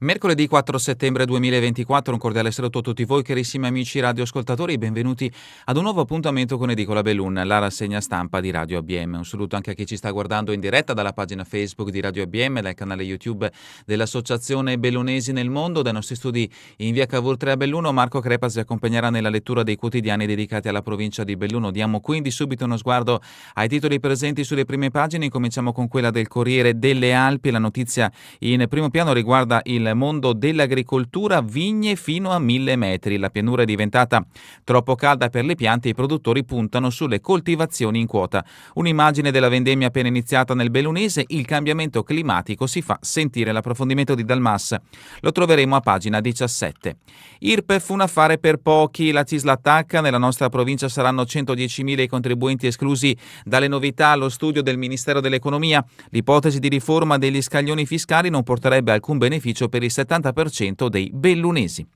Mercoledì 4 settembre 2024, un cordiale saluto a tutti voi carissimi amici radioascoltatori, benvenuti ad un nuovo appuntamento con Edicola Bellun, la rassegna stampa di Radio ABM. Un saluto anche a chi ci sta guardando in diretta dalla pagina Facebook di Radio ABM, dal canale YouTube dell'Associazione Bellunesi nel Mondo, dai nostri studi in via Cavour 3 a Belluno. Marco Crepas vi accompagnerà nella lettura dei quotidiani dedicati alla provincia di Belluno. Diamo quindi subito uno sguardo ai titoli presenti sulle prime pagine. Cominciamo con quella del Corriere delle Alpi. La notizia in primo piano riguarda il mondo dell'agricoltura, vigne fino a 1000 metri. La pianura è diventata troppo calda per le piante e i produttori puntano sulle coltivazioni in quota. Un'immagine della vendemmia appena iniziata nel Bellunese, il cambiamento climatico si fa sentire. L'approfondimento di Dalmas lo troveremo a pagina 17. IRPEF un affare per pochi, la CISL attacca, nella nostra provincia saranno 110.000 i contribuenti esclusi dalle novità allo studio del Ministero dell'Economia. L'ipotesi di riforma degli scaglioni fiscali non porterebbe alcun beneficio per il 70% dei bellunesi.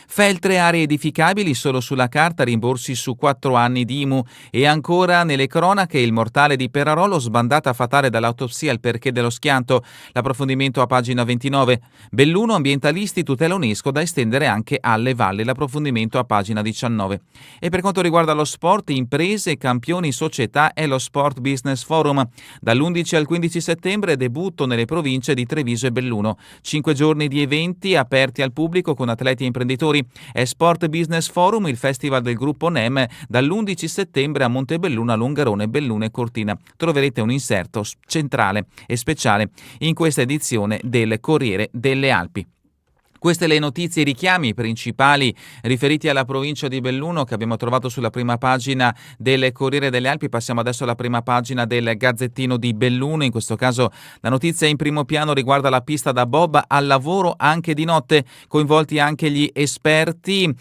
Feltre, aree edificabili solo sulla carta, rimborsi su 4 anni di IMU. E ancora nelle cronache il mortale di Perarolo, sbandata fatale dall'autopsia, il perché dello schianto. L'approfondimento a pagina 29. Belluno, ambientalisti, tutela UNESCO da estendere anche alle valli. L'approfondimento a pagina 19. E per quanto riguarda lo sport, imprese, campioni, società e lo Sport Business Forum. Dall'11 al 15 settembre debutto nelle province di Treviso e Belluno. 5 giorni di eventi aperti al pubblico con atleti e imprenditori. È Sport Business Forum, il festival del gruppo NEM, dall'11 settembre a Montebelluna, Longarone, Belluno e Cortina. Troverete un inserto centrale e speciale in questa edizione del Corriere delle Alpi. Queste le notizie, i richiami principali riferiti alla provincia di Belluno che abbiamo trovato sulla prima pagina del Corriere delle Alpi. Passiamo adesso alla prima pagina del Gazzettino di Belluno. In questo caso la notizia in primo piano riguarda la pista da bob al lavoro anche di notte, coinvolti anche gli esperti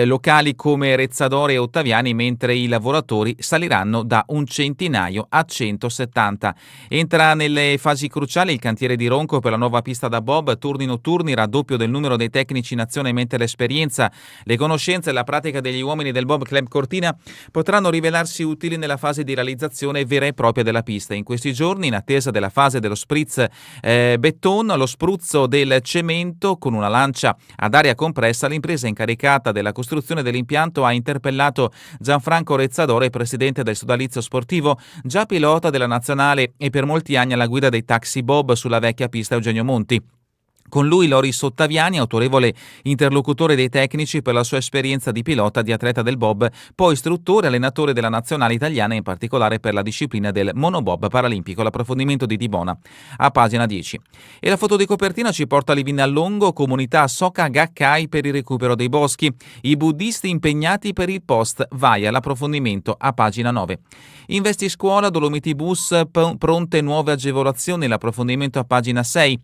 locali come Rezzadori e Ottaviani, mentre i lavoratori saliranno da un centinaio a 170. Entra nelle fasi cruciali il cantiere di Ronco per la nuova pista da bob, turni notturni, raddoppio del numero dei tecnici in azione, mentre l'esperienza, le conoscenze e la pratica degli uomini del Bob Club Cortina potranno rivelarsi utili nella fase di realizzazione vera e propria della pista. In questi giorni, in attesa della fase dello spritz beton, lo spruzzo del cemento con una lancia ad aria compressa, l'impresa incaricata della costruzione dell'impianto ha interpellato Gianfranco Rezzadore, presidente del sodalizio sportivo, già pilota della nazionale e per molti anni alla guida dei taxi Bob sulla vecchia pista Eugenio Monti. Con lui Loris Ottaviani, autorevole interlocutore dei tecnici per la sua esperienza di pilota, di atleta del bob, poi istruttore e allenatore della nazionale italiana, in particolare per la disciplina del monobob paralimpico. L'approfondimento di Dibona a pagina 10. E la foto di copertina ci porta a Livinallongo, comunità Soka Gakkai per il recupero dei boschi, i buddisti impegnati per il post Vaia. L'approfondimento a pagina 9. Investi scuola, Dolomiti Bus, pronte nuove agevolazioni. L'approfondimento a pagina 6.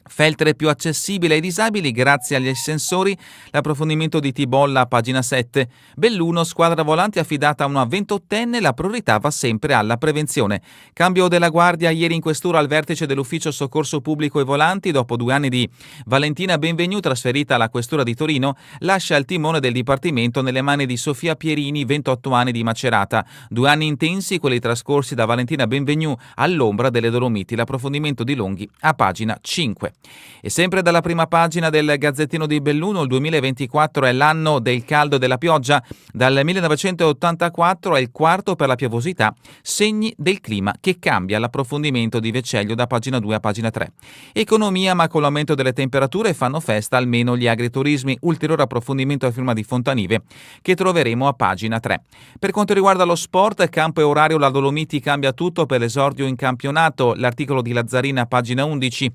Feltre più accessibile ai disabili grazie agli ascensori. L'approfondimento di Tibolla a pagina 7. Belluno, squadra volante affidata a una 28enne, la priorità va sempre alla prevenzione. Cambio della guardia ieri in questura al vertice dell'ufficio soccorso pubblico e volanti. Dopo 2 anni di Valentina Benvenu, trasferita alla questura di Torino, lascia il timone del dipartimento nelle mani di Sofia Pierini, 28 anni di Macerata. 2 anni intensi quelli trascorsi da Valentina Benvenu all'ombra delle Dolomiti. L'approfondimento di Longhi a pagina 5. E sempre dalla prima pagina del Gazzettino di Belluno, il 2024 è l'anno del caldo e della pioggia. Dal 1984 è il quarto per la piovosità, segni del clima che cambia. L'approfondimento di Vecellio da pagina 2 a pagina 3. Economia, ma con l'aumento delle temperature fanno festa almeno gli agriturismi. Ulteriore approfondimento a firma di Fontanive che troveremo a pagina 3. Per quanto riguarda lo sport, campo e orario, la Dolomiti cambia tutto per l'esordio in campionato. L'articolo di Lazzarina a pagina 11.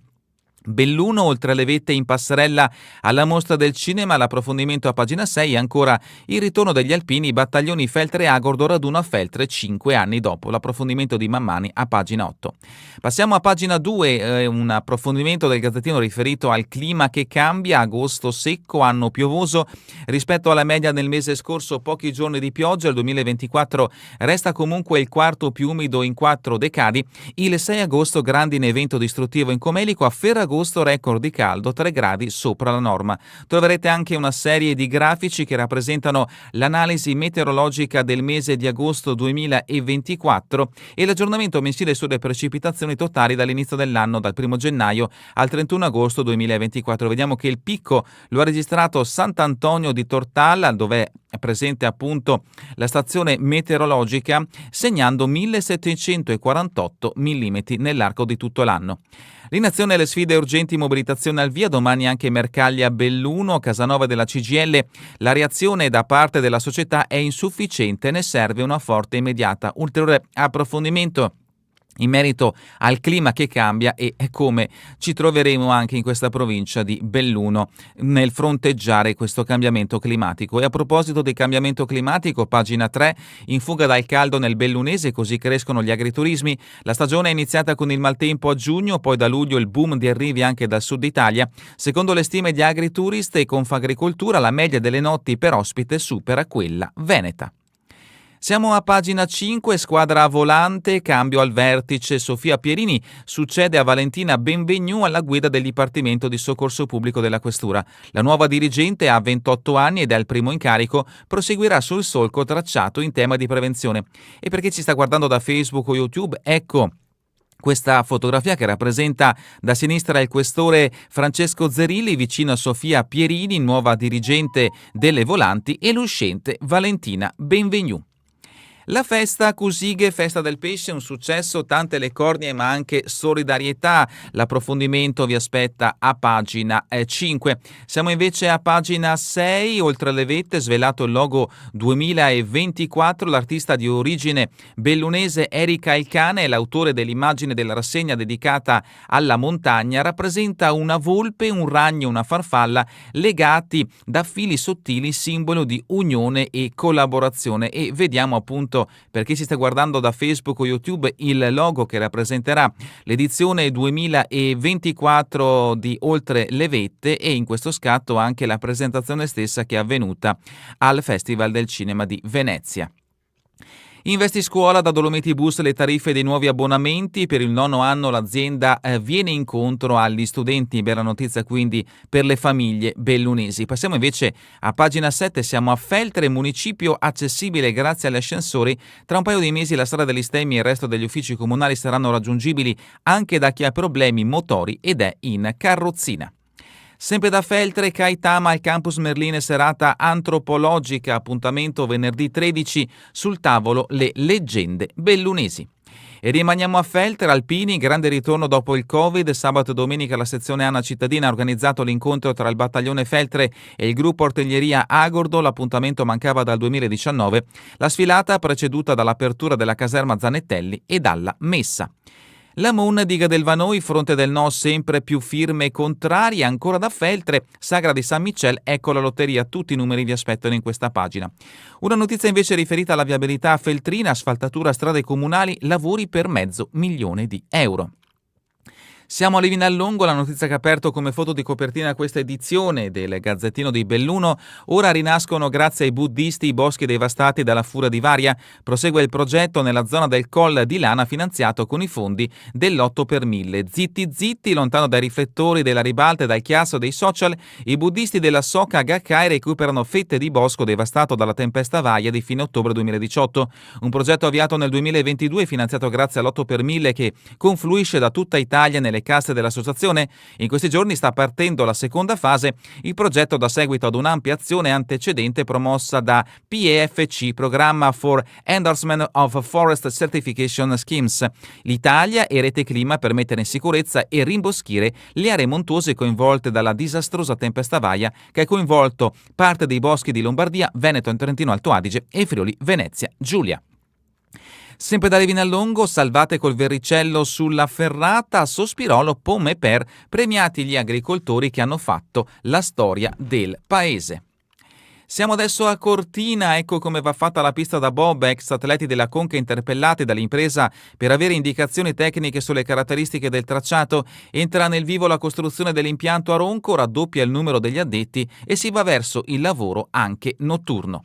Belluno, oltre alle vette in passerella alla mostra del cinema, l'approfondimento a pagina 6 e ancora il ritorno degli alpini, battaglioni Feltre e Agordo, raduno a Feltre 5 anni dopo. L'approfondimento di Mammani a pagina 8. Passiamo a pagina 2, un approfondimento del Gazzettino riferito al clima che cambia. Agosto secco, anno piovoso rispetto alla media del mese scorso, pochi giorni di pioggia. Il 2024 resta comunque il quarto più umido in 4 decadi. Il 6 agosto grandine evento distruttivo in Comelico, a Ferragosto agosto record di caldo, 3 gradi sopra la norma. Troverete anche una serie di grafici che rappresentano l'analisi meteorologica del mese di agosto 2024 e l'aggiornamento mensile sulle precipitazioni totali dall'inizio dell'anno, dal 1 gennaio al 31 agosto 2024. Vediamo che il picco lo ha registrato Sant'Antonio di Tortalla, dove è presente appunto la stazione meteorologica, segnando 1748 mm nell'arco di tutto l'anno. L'inazione alle sfide urgenti mobilitazione al via, domani anche Mercaglia Belluno, Casanova della CGIL. La reazione da parte della società è insufficiente, ne serve una forte e immediata. Ulteriore approfondimento in merito al clima che cambia e come ci troveremo anche in questa provincia di Belluno nel fronteggiare questo cambiamento climatico. E a proposito del cambiamento climatico, pagina 3, in fuga dal caldo nel Bellunese, così crescono gli agriturismi. La stagione è iniziata con il maltempo a giugno, poi da luglio il boom di arrivi anche dal sud Italia. Secondo le stime di Agriturist e Confagricoltura, la media delle notti per ospite supera quella veneta. Siamo a pagina 5, squadra volante, cambio al vertice. Sofia Pierini succede a Valentina Benvenu alla guida del Dipartimento di Soccorso Pubblico della Questura. La nuova dirigente ha 28 anni ed è al primo incarico, proseguirà sul solco tracciato in tema di prevenzione. E per chi ci sta guardando da Facebook o YouTube, ecco questa fotografia che rappresenta da sinistra il questore Francesco Zerilli vicino a Sofia Pierini, nuova dirigente delle volanti, e l'uscente Valentina Benvenu. La festa Cusighe, festa del pesce, un successo, tante le cornie ma anche solidarietà. L'approfondimento vi aspetta a pagina 5. Siamo invece a pagina 6, oltre alle vette, svelato il logo 2024, l'artista di origine bellunese Erika Elkane, l'autore dell'immagine della rassegna dedicata alla montagna, rappresenta una volpe, un ragno e una farfalla legati da fili sottili, simbolo di unione e collaborazione. E vediamo appunto, per chi si sta guardando da Facebook o YouTube, il logo che rappresenterà l'edizione 2024 di Oltre le Vette, e in questo scatto anche la presentazione stessa che è avvenuta al Festival del Cinema di Venezia. Investiscuola, da Dolomiti Bus le tariffe dei nuovi abbonamenti. Per il 9° anno l'azienda viene incontro agli studenti, bella notizia quindi per le famiglie bellunesi. Passiamo invece a pagina 7, siamo a Feltre, municipio accessibile grazie agli ascensori. Tra un paio di mesi la strada degli Stemmi e il resto degli uffici comunali saranno raggiungibili anche da chi ha problemi motori ed è in carrozzina. Sempre da Feltre, Caitama al Campus Merline, serata antropologica, appuntamento venerdì 13, sul tavolo le leggende bellunesi. E rimaniamo a Feltre, Alpini, grande ritorno dopo il Covid. Sabato e domenica la sezione ANA cittadina ha organizzato l'incontro tra il battaglione Feltre e il gruppo Artiglieria Agordo. L'appuntamento mancava dal 2019. La sfilata preceduta dall'apertura della caserma Zanettelli e dalla messa. La Mon, diga del Vanoi, fronte del no, sempre più firme contrarie, ancora da Feltre, Sagra di San Michel, ecco la lotteria, tutti i numeri vi aspettano in questa pagina. Una notizia invece riferita alla viabilità feltrina, asfaltatura, strade comunali, lavori per €500.000. Siamo a Livinallongo, la notizia che ha aperto come foto di copertina questa edizione del Gazzettino di Belluno. Ora rinascono grazie ai buddisti i boschi devastati dalla fura di Varia. Prosegue il progetto nella zona del Coll di Lana, finanziato con i fondi dell'8 per 1000. Zitti zitti, lontano dai riflettori della ribalta e dal chiasso dei social, i buddisti della Soka Gakkai recuperano fette di bosco devastato dalla tempesta Vaia di fine ottobre 2018. Un progetto avviato nel 2022 finanziato grazie all'8 per 1000 che confluisce da tutta Italia nelle casse dell'associazione. In questi giorni sta partendo la seconda fase. Il progetto dà seguito ad un'ampia azione antecedente promossa da PEFC, Programma for Endorsement of Forest Certification Schemes, l'Italia e Rete Clima, per mettere in sicurezza e rimboschire le aree montuose coinvolte dalla disastrosa tempesta Vaia, che ha coinvolto parte dei boschi di Lombardia, Veneto, Trentino Alto Adige e Friuli Venezia Giulia. Sempre da Livinallongo, salvate col verricello sulla ferrata, Sospirolo, Pomme e Per, premiati gli agricoltori che hanno fatto la storia del paese. Siamo adesso a Cortina, ecco come va fatta la pista da bob, ex atleti della Conca interpellati dall'impresa per avere indicazioni tecniche sulle caratteristiche del tracciato. Entra nel vivo la costruzione dell'impianto a Ronco, raddoppia il numero degli addetti e si va verso il lavoro anche notturno.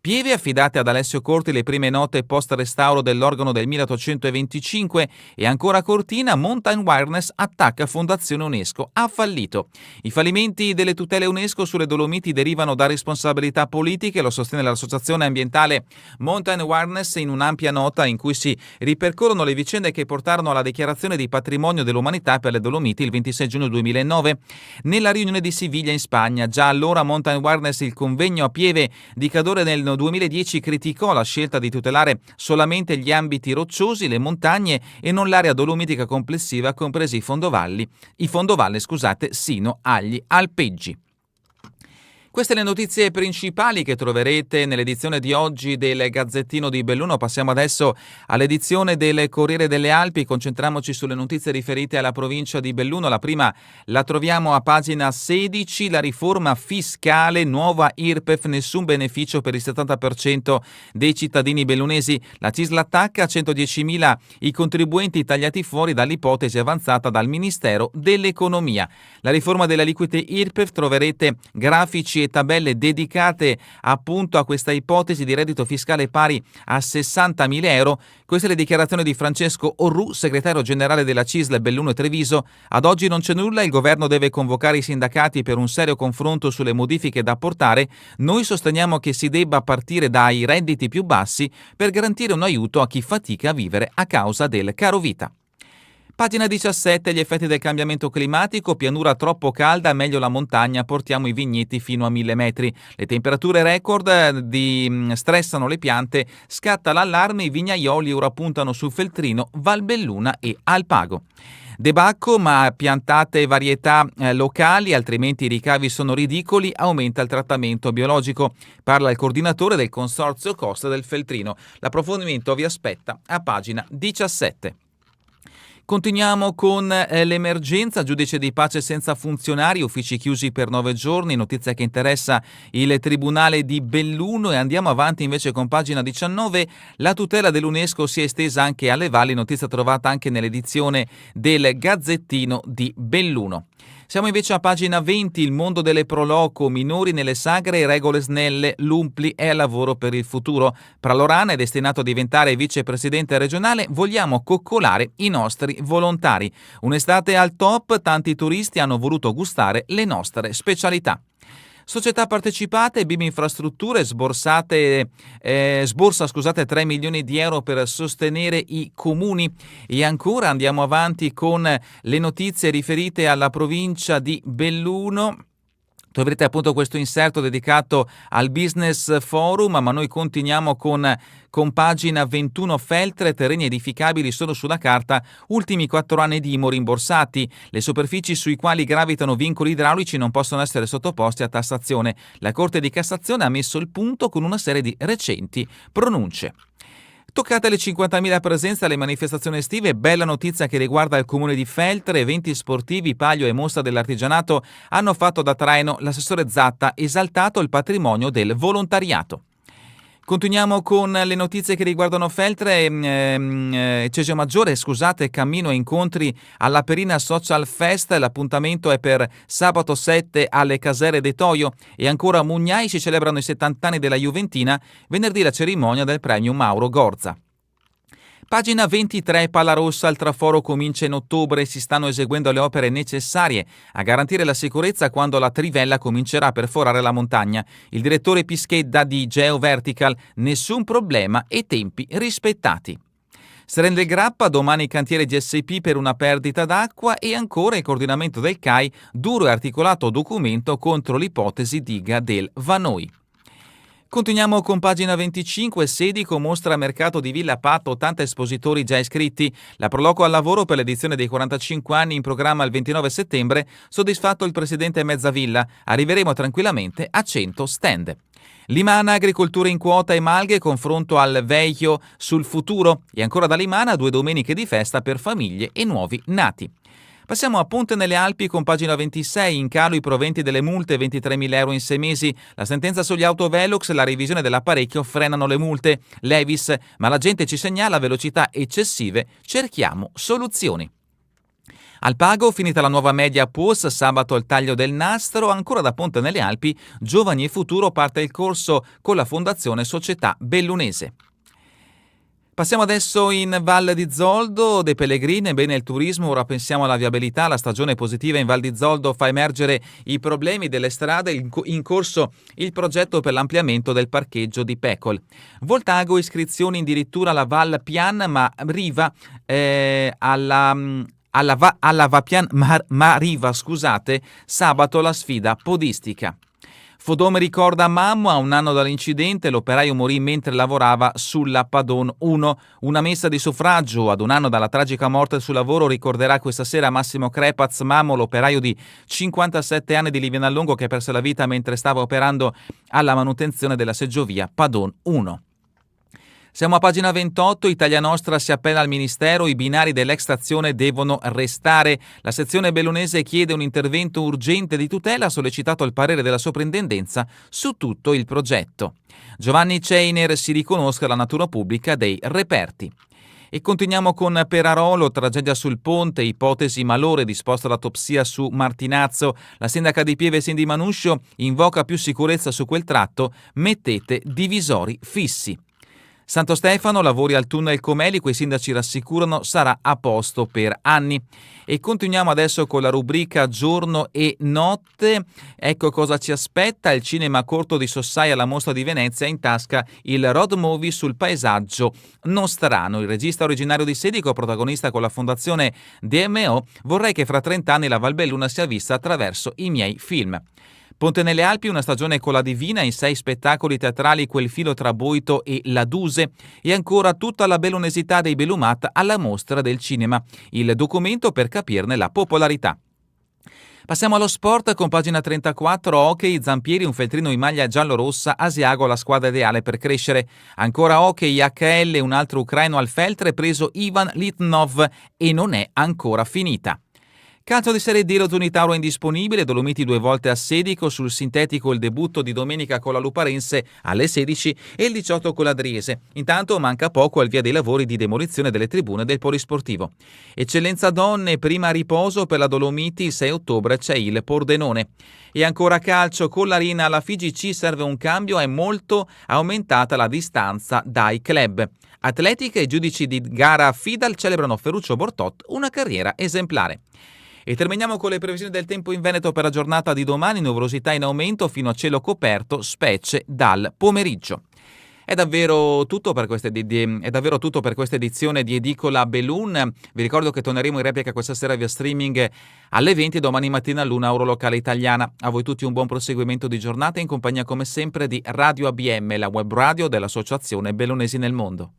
Pieve affidate ad Alessio Corti le prime note post-restauro dell'organo del 1825 e ancora Cortina, Mountain Wireless attacca Fondazione UNESCO. Ha fallito. I fallimenti delle tutele UNESCO sulle Dolomiti derivano da responsabilità politiche, lo sostiene l'associazione ambientale Mountain Wireless in un'ampia nota in cui si ripercorrono le vicende che portarono alla dichiarazione di patrimonio dell'umanità per le Dolomiti il 26 giugno 2009 nella riunione di Siviglia in Spagna. Già allora Mountain Wireless, il convegno a Pieve di Cadore nel 2010, criticò la scelta di tutelare solamente gli ambiti rocciosi, le montagne e non l'area dolomitica complessiva, compresi i fondovalle, sino agli alpeggi. Queste le notizie principali che troverete nell'edizione di oggi del Gazzettino di Belluno. Passiamo adesso all'edizione del Corriere delle Alpi. Concentriamoci sulle notizie riferite alla provincia di Belluno. La prima la troviamo a pagina 16, la riforma fiscale, nuova IRPEF, nessun beneficio per il 70% dei cittadini bellunesi. La CISL attacca 110.000 i contribuenti tagliati fuori dall'ipotesi avanzata dal Ministero dell'Economia. La riforma delle aliquote IRPEF, troverete grafici e tabelle dedicate appunto a questa ipotesi di reddito fiscale pari a 60.000 euro. Queste le dichiarazioni di Francesco Orrù, segretario generale della CISL Belluno e Treviso. Ad oggi non c'è nulla, il governo deve convocare i sindacati per un serio confronto sulle modifiche da apportare. Noi sosteniamo che si debba partire dai redditi più bassi per garantire un aiuto a chi fatica a vivere a causa del caro vita. Pagina 17, gli effetti del cambiamento climatico, pianura troppo calda, meglio la montagna, portiamo i vigneti fino a 1000 metri. Le temperature record stressano le piante, scatta l'allarme, i vignaioli ora puntano su Feltrino, Valbelluna e Alpago. Debacco, ma piantate varietà locali, altrimenti i ricavi sono ridicoli, aumenta il trattamento biologico. Parla il coordinatore del consorzio Costa del Feltrino. L'approfondimento vi aspetta a pagina 17. Continuiamo con l'emergenza, giudice di pace senza funzionari, uffici chiusi per 9 giorni, notizia che interessa il Tribunale di Belluno. E andiamo avanti invece con pagina 19, la tutela dell'UNESCO si è estesa anche alle valli, notizia trovata anche nell'edizione del Gazzettino di Belluno. Siamo invece a pagina 20, il mondo delle proloco, minori nelle sagre, regole snelle, l'Umpli è a lavoro per il futuro. Pralorana è destinato a diventare vicepresidente regionale, vogliamo coccolare i nostri volontari. Un'estate al top, tanti turisti hanno voluto gustare le nostre specialità. Società partecipate, BIM Infrastrutture sborsa 3 milioni di euro per sostenere i comuni. E ancora andiamo avanti con le notizie riferite alla provincia di Belluno. Troverete appunto questo inserto dedicato al Business Forum, ma noi continuiamo con pagina 21, Feltre, terreni edificabili solo sulla carta, ultimi 4 anni di IMU rimborsati. Le superfici sui quali gravitano vincoli idraulici non possono essere sottoposti a tassazione. La Corte di Cassazione ha messo il punto con una serie di recenti pronunce. Toccate le 50.000 presenze alle manifestazioni estive, bella notizia che riguarda il comune di Feltre, eventi sportivi, palio e mostra dell'artigianato hanno fatto da traino. L'assessore Zatta ha esaltato il patrimonio del volontariato. Continuiamo con le notizie che riguardano Feltre, Cesio Maggiore, cammino e incontri alla Perina Social Fest, l'appuntamento è per sabato 7 alle Casere de Toio. E ancora a Mugnai si celebrano i 70 anni della Juventina, venerdì la cerimonia del premio Mauro Gorza. Pagina 23, Pallarossa, il traforo comincia in ottobre, si stanno eseguendo le opere necessarie a garantire la sicurezza quando la trivella comincerà a perforare la montagna. Il direttore Pischedda di Geo Vertical, nessun problema e tempi rispettati. Serende il Grappa, domani cantiere GSP per una perdita d'acqua. E ancora il coordinamento del CAI, duro e articolato documento contro l'ipotesi diga del Vanoi. Continuiamo con pagina 25, Sedico mostra mercato di Villa Patto, 80 espositori già iscritti. La Proloco al lavoro per l'edizione dei 45 anni in programma il 29 settembre, soddisfatto il presidente Mezzavilla, arriveremo tranquillamente a 100 stand. Limana, agricoltura in quota e malghe, confronto al Veio sul futuro. E ancora da Limana, 2 domeniche di festa per famiglie e nuovi nati. Passiamo a Ponte nelle Alpi con pagina 26, in calo i proventi delle multe, 23.000 euro in 6 mesi. La sentenza sugli autovelox, la revisione dell'apparecchio frenano le multe. Levis, ma la gente ci segnala velocità eccessive, cerchiamo soluzioni. Al Pago, finita la nuova media PUS, sabato il taglio del nastro, ancora da Ponte nelle Alpi, Giovani e Futuro parte il corso con la Fondazione Società Bellunese. Passiamo adesso in Val di Zoldo, De Pellegrini, bene il turismo, ora pensiamo alla viabilità, la stagione positiva in Val di Zoldo fa emergere i problemi delle strade, in corso il progetto per l'ampliamento del parcheggio di Pecol. Voltago, iscrizioni addirittura alla Val Pian, ma Riva alla Vapian Mariva, sabato la sfida podistica. Fodome ricorda Mammo, a un anno dall'incidente l'operaio morì mentre lavorava sulla Padon 1. Una messa di suffragio ad un anno dalla tragica morte sul lavoro ricorderà questa sera Massimo Crepaz Mammo, l'operaio di 57 anni di Livianallongo che perse la vita mentre stava operando alla manutenzione della seggiovia Padon 1. Siamo a pagina 28, Italia Nostra si appella al Ministero, i binari dell'ex-stazione devono restare. La sezione bellunese chiede un intervento urgente di tutela, ha sollecitato il parere della soprintendenza su tutto il progetto. Giovanni Ceiner si riconosca la natura pubblica dei reperti. E continuiamo con Perarolo, tragedia sul ponte, ipotesi malore, disposta l'autopsia su Martinazzo. La sindaca di Pieve Cindy Manuscio invoca più sicurezza su quel tratto, mettete divisori fissi. Santo Stefano, lavori al tunnel Comelico, i sindaci rassicurano sarà a posto per anni. E continuiamo adesso con la rubrica Giorno e Notte. Ecco cosa ci aspetta: il cinema corto di Sossai alla Mostra di Venezia, in tasca il road movie sul paesaggio nostrano. Il regista originario di Sedico, protagonista con la fondazione DMO, vorrei che fra 30 anni la Valbelluna sia vista attraverso i miei film. Ponte nelle Alpi, una stagione con la Divina, in 6 spettacoli teatrali Quel filo tra Boito e La Duse, e ancora tutta la bellunesità dei Belumat alla Mostra del Cinema, il documento per capirne la popolarità. Passiamo allo sport con pagina 34, hockey, Zampieri, un feltrino in maglia giallo-rossa, Asiago la squadra ideale per crescere. Ancora hockey, HL, un altro ucraino al feltre, preso Ivan Litnov, e non è ancora finita. Calcio di Serie D, Rotuni Tauro è indisponibile, Dolomiti 2 volte a Sedico, sul sintetico il debutto di domenica con la Luparense alle 16 e il 18 con la Driese. Intanto manca poco al via dei lavori di demolizione delle tribune del Polisportivo. Eccellenza Donne, prima riposo per la Dolomiti, il 6 ottobre c'è il Pordenone. E ancora calcio, con l'Arena alla FIGC serve un cambio, è molto aumentata la distanza dai club. Atletica e giudici di gara Fidal celebrano Ferruccio Bortot, una carriera esemplare. E terminiamo con le previsioni del tempo in Veneto per la giornata di domani, nuvolosità in aumento fino a cielo coperto, specie dal pomeriggio. È davvero tutto per questa edizione di Edicola Belun. Vi ricordo che torneremo in replica questa sera via streaming alle 20 e domani mattina all'1 Orolocale Italiana. A voi tutti un buon proseguimento di giornata in compagnia come sempre di Radio ABM, la web radio dell'Associazione Bellunesi nel Mondo.